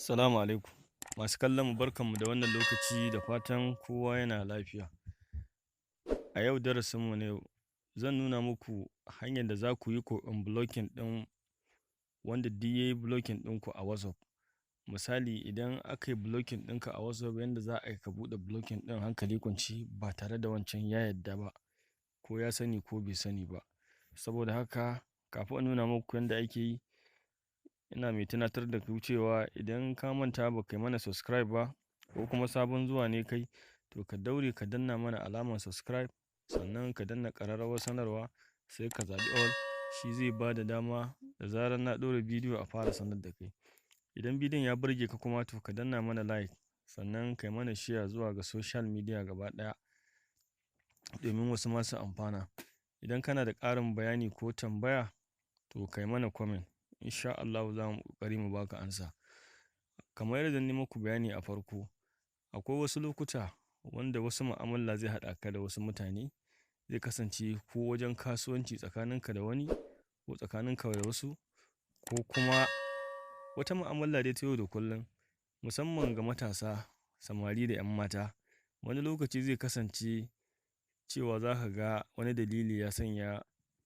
Salamu alaikum. Masu kallon mu barkanmu da wannan lokaci da fatan kowa yana lafiya. A yau darasinmu na yau zan nuna muku hanyar da za ku yi ku unblocking ɗin wanda duk ya yi blocking ɗinku a WhatsApp. Misali idan aka yi blocking ɗinka a WhatsApp yanda za a yi ka buɗe blocking ɗin hankali kwance ba tare da wancan ya yadda ba, ko ya sani ko bai sani ba. Saboda haka kafin in nuna muku yanda ake yi, ina mai tunatar da ku cewa idan ka manta ba kai mana subscribe ba ko kuma sabon zuwa ne kai, to ka daure ka danna mana alamar subscribe, sannan ka danna ƙararrawar sanarwa, sai ka zaɓi all. Shi zai ba da dama da zarar na ɗora bidiyo a fara sanar da kai. Idan bidiyon ya burge ka kuma to ka danna mana like, sannan kai mana share zuwa ga social media gaba ɗaya domin wasu masu amfana. Idan kana da ƙarin bayani ko tambaya to kai mana comment. Insha Allah za mu ƙoƙari mu baka amsa. Kamar yadda ni muku bayani a farko, akwai wasu lokuta wanda wasu mu'amala zai haɗa ka da wasu mutane, zai kasance ko wajen kasuwanci tsakaninka da wani, ko tsakaninka da wasu, ko kuma wata mu'amala dai ta yau da kullum, musamman ga matasa, samari da 'yan mata. Wani lokaci zai kasance cewa za ka ga wani dalili ya sanya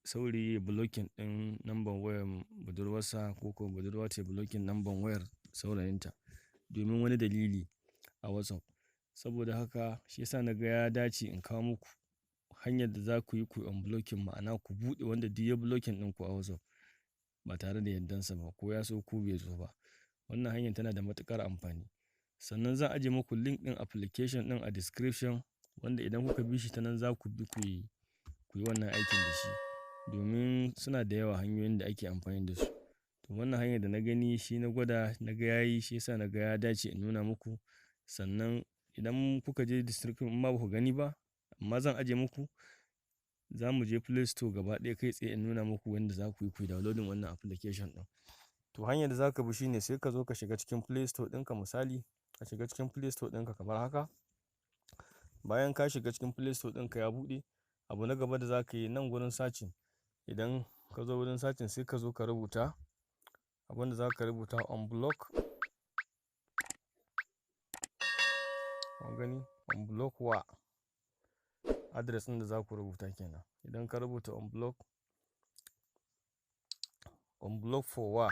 saurayi ya blocking ɗin number wayar budurwarsa, ko kuma budurwa ta blocking number wayar saurayinta domin wani dalili a WhatsApp. Saboda haka shi yasa na ga ya dace in kawo muku hanyar da za ku yi ku unblocking, ma'ana ku buɗe wanda duk ya blocking ɗinku a WhatsApp ba tare da yardansa ba, ko ya so ko bai so ba. Wannan hanyar tana da matuƙar amfani. Sannan zan ajiye muku link ɗin application ɗin a description, wanda idan kuka bi shi ta nan za ku bi ku yi wannan aikin da shi, domin suna da yawa hanyoyin da ake amfani da su. To wannan hanyar da na gani shi na gwada na ga yayi, shi yasa na ga ya dace in nuna muku. Sannan idan kuka je description in ma ba ku gani ba, amma zan ajiye muku, za mu je Play Store gaba ɗaya kai tsaye in nuna muku yanda za ku yi downloading wannan application ɗin. To hanyar da za ka bi shi ne sai ka zo ka shiga cikin Play Store ɗinka. Misali ka shiga cikin Play Store ɗinka kamar haka. Bayan ka shiga cikin Play Store ɗinka ya buɗe, abu na gaba da za ka yi nan gurin searching. Idan ka zo wurin searching sai ka zo ka rubuta abin da za ka rubuta unblock. Kun gani? Unblock wa address ɗin da za ku rubuta kenan. Idan ka rubuta unblock for wa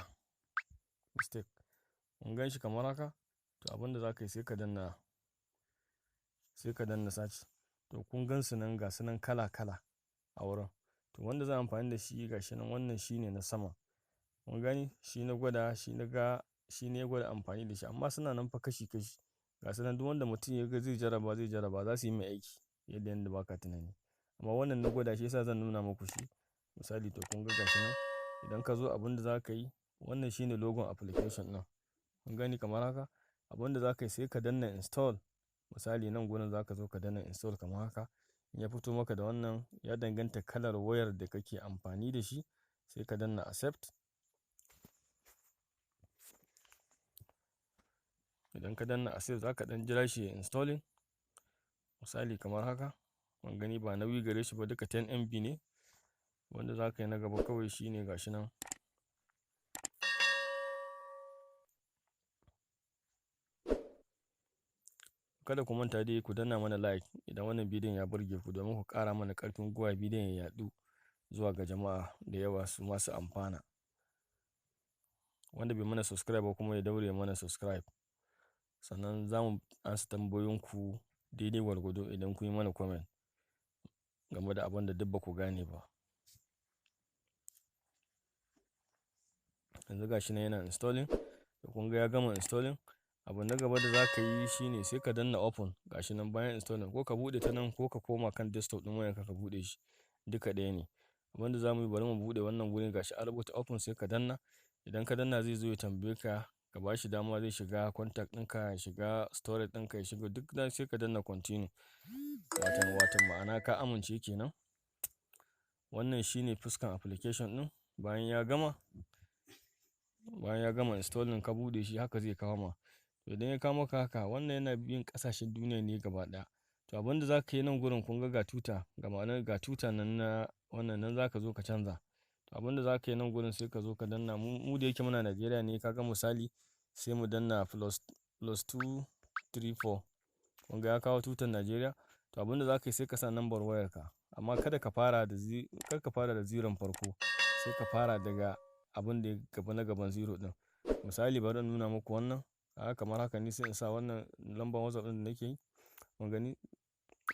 mistake, kun gan shi kamar haka. To abin da za ka yi sai ka danna search. To kun gan su nan, ga su nan kala kala a wurin. To wanda zan amfani da shi ga shi nan, wannan shi ne na sama. Kun gani? Shi na gwada, shi na ga, shi ne ya gwada amfani da shi. Amma suna nan fa kashi kashi. Ga su nan duk wanda mutum ya ga zai jarraba za su yi mai aiki yanda ba ka tunani. Amma wannan na gwada shi yasa zan nuna muku shi. Misali to kun ga shi nan. Idan ka zo abin da za ka yi, wannan shi ne logon application ɗin. Kun gani kamar haka? Abin da za ka yi sai ka danna install. Misali nan gurin za ka zo ka danna install kamar haka. In ya fito maka da wannan, ya danganta kalar wayar da kake amfani da shi, sai ka danna accept. Idan ka danna accept za ka ɗan jira shi ya installing. Misali kamar haka. Kun gani ba nauyi gare shi ba, duka 10 MB ne. Wanda za ka yi na gaba kawai shi ne ga shi nan. Kada ku manta dai ku danna mana like idan wannan bidiyon ya burge ku, domin ku ƙara mana ƙarfin gwiwa bidiyon ya yaɗu zuwa ga jama'a da yawa su masu amfana. Wanda bai mana subscribe ba kuma ya daure mana subscribe. Sannan za mu ansa tambayoyinku daidai gwargwado idan kun yi mana comment game da abin da duk ba ku gane ba. Yanzu ga shi nan yana installing. Da kun ga ya gama installing, abu na gaba da za ka yi shi ne sai ka danna open. Ga shi nan bayan installing, ko ka buɗe ta nan ko ka koma kan desktop ɗin wayarka ka buɗe shi, duka ɗaya ne. Abin da za mu yi, bari mu buɗe wannan gurin. Ga shi an rubuta open, sai ka danna. Idan ka danna zai zo ya tambaye ka, ka ba shi dama zai shiga contact ɗinka, ya shiga storage ɗinka, ya shiga duk, sai ka danna continue. Watan ma'ana ka amince kenan. Wannan shi ne fuskan application ɗin. Bayan ya gama installing ka buɗe shi, haka zai kawo ma. To idan ya kawo maka haka, wannan yana bin ƙasashen duniya ne gaba ɗaya. To abin da za ka yi nan gurin, kun ga tuta, ga ma'anar ga tuta nan na wannan, nan za ka zo ka canza. To abin da za ka yi nan gurin sai ka zo ka danna. Mu da yake muna Najeriya ne, ka ga misali sai mu danna plus 234. kun ga ya kawo tutar Najeriya. To abinda za ka yi sai ka sa nambar wayarka, amma kada ka fara da ziron farko, sai ka fara daga abin da ya gaba na gaban zero din. Misali bari in nuna muku wannan, kamar haka ne sai in sa wannan lambar WhatsApp din da nake yi, kun gani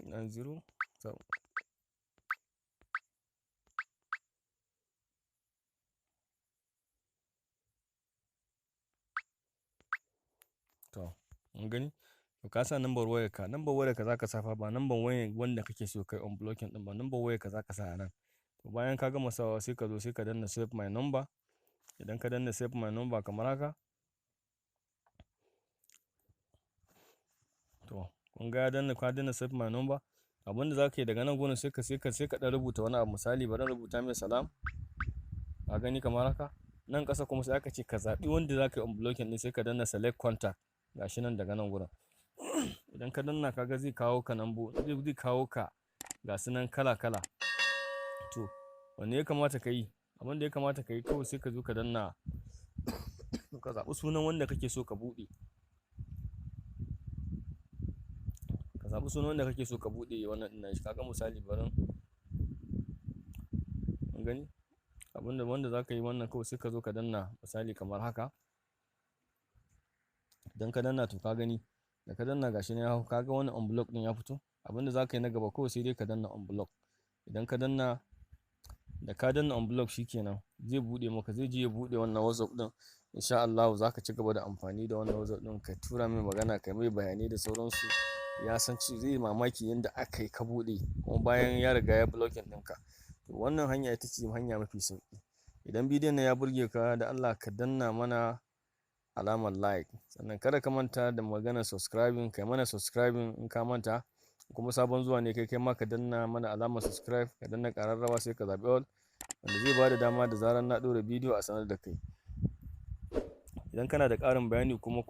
90. To mun gani, to ka sa nambar wayarka za ka sa fa, ba nambar wayar wanda kake so kai unblocking din ba, nambar wayarka za ka sa a nan. To bayan ka gama sawa sai ka zo sai ka danna save my number. Idan ka danna save my number kamar haka, to kun ga ka danna save my number. Abinda za ka yi daga nan gurin sai ka dan rubuta wani abu. Misali bari rubuta mai salam, ka gani kamar haka. Nan ƙasa kuma sai aka ce ka zaɓi wanda za ka yi unblocking din, sai ka danna select contact, gashi nan daga nan gurin. Idan ka danna kaga zai kawo ka zai kawo ka ga su nan kala. To wanne ya kamata ka yi? Abin da ya kamata ka yi kawai sai ka zo ka danna, ka zaɓi sunan wanda kake so ka buɗe. Ka zaɓi sunan wanda kake so ka buɗe wannan ɗin shi. Kaga misali bari, kun gani wanda za ka yi wannan kawai sai ka zo ka danna misali kamar haka. Idan ka danna to ka gani, da ka danna gashi ne ya hau, kaga wannan unblock din ya fito. Abinda za ka yi na gaba kawai sai dai ka danna unblock. Idan ka danna, da ka danna unblock shikenan zai buɗe maka, zai je ya buɗe wannan WhatsApp din. Insha Allah za ka ci gaba da amfani da wannan WhatsApp din, ka tura mai magana, ka mai bayanai da sauransu. Ya san zai mamaki yanda aka yi ka buɗe kuma bayan ya riga ya blocking ɗinka. To wannan hanya ita ce hanya mafi sauƙi. Idan bidiyon nan ya burge ka, da Allah ka danna mana alamar like, sannan kada ka manta da maganar subscribing, kai mana subscribing in ka manta. Kuma sabon zuwa ne kai ma ka danna mana alamar subscribe, ka danna ƙararrawa sai ka zaɓi all, wanda zai bada dama da zarar na ɗora bidiyo a sanar da kai. Idan kana da ƙarin bayani kuma ko